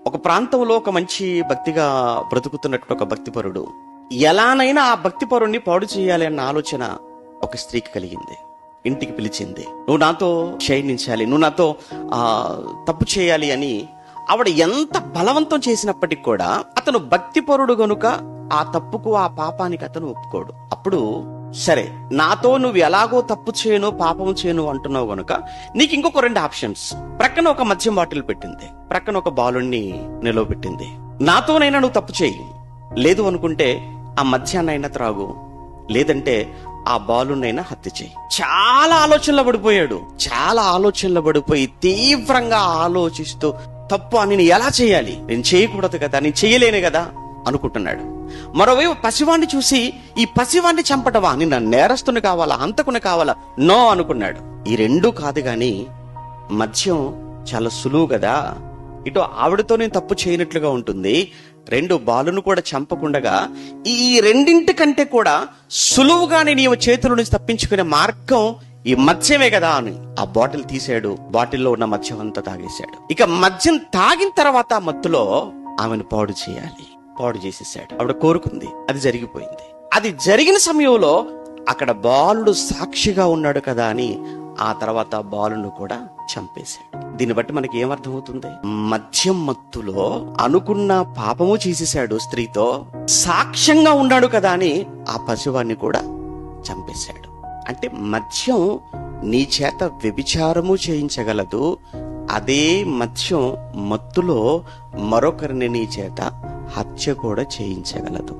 ఒక ప్రాంతంలో ఒక మంచి భక్తిగా బ్రతుకుతున్నట్టు ఒక భక్తిపరుడు ఎలానైనా ఆ భక్తిపరుణ్ణి పాడు చేయాలి అన్న ఆలోచన ఒక స్త్రీకి కలిగింది. ఇంటికి పిలిచింది. నువ్వు నాతో క్షయించాలి, నువ్వు నాతో తప్పు చేయాలి అని ఆవిడ ఎంత బలవంతం చేసినప్పటికి కూడా అతను భక్తిపరుడు గనుక ఆ తప్పుకు ఆ పాపానికి అతను ఒప్పుకోడు. అప్పుడు సరే, నాతో నువ్వు ఎలాగో తప్పు చేయను పాపం చేయను అంటున్నావు గనుక నీకు ఇంకొక 2 ఆప్షన్స్. ప్రక్కన ఒక మద్యం బాటిల్ పెట్టింది, ప్రక్కన ఒక బాలుణ్ణి నిలవబెట్టింది. నాతోనైనా నువ్వు తప్పు చేయి, లేదు అనుకుంటే ఆ మద్యాన్నైనా త్రాగు, లేదంటే ఆ బాలునైనా హత్య చేయి. చాలా ఆలోచనలో పడిపోయి తీవ్రంగా ఆలోచిస్తూ తప్పు అని నేను ఎలా చేయాలి, నేను చేయకూడదు కదా, నేను చేయలేను కదా అనుకుంటున్నాడు. మరోవైపు పసివాణ్ణి చూసి ఈ పసివాణ్ణి చంపటవా, నిన్న నేరస్తుని కావాలా, హంతకుని కావాలా, నో అనుకున్నాడు. ఈ 2 కాదు గాని మద్యం చాలా సులువు కదా, ఇటు ఆవిడతో నేను తప్పు చేయనట్లుగా ఉంటుంది, 2 బాలును కూడా చంపకుండగా ఈ 2 కంటే కూడా సులువుగానే నీ చేతుల నుంచి తప్పించుకునే మార్గం ఈ మద్యమే కదా అని ఆ బాటిల్ తీసాడు. బాటిల్లో ఉన్న మద్యం అంతా తాగేశాడు. ఇక మద్యం తాగిన తర్వాత మత్తులో ఆమెను పాడు చేసేసాడు. ఆవిడ కోరుకుంది, అది జరిగిపోయింది. అది జరిగిన సమయంలో అక్కడ బాలుడు సాక్షిగా ఉన్నాడు కదా అని ఆ తర్వాత బాలును కూడా చంపేశాడు. దీన్ని బట్టి మనకి ఏమర్థమవుతుంది? మద్యం మత్తులో అనుకున్న పాపము చేసేశాడు, స్త్రీతో సాక్ష్యంగా ఉన్నాడు కదా అని ఆ పసివాణ్ణి కూడా చంపేశాడు. అంటే మద్యం నీ చేత వ్యభిచారము చేయించగలదు, అదే మద్యం మత్తులో మరొకరిని నీ చేత హత్య కూడా చేయించగలదు.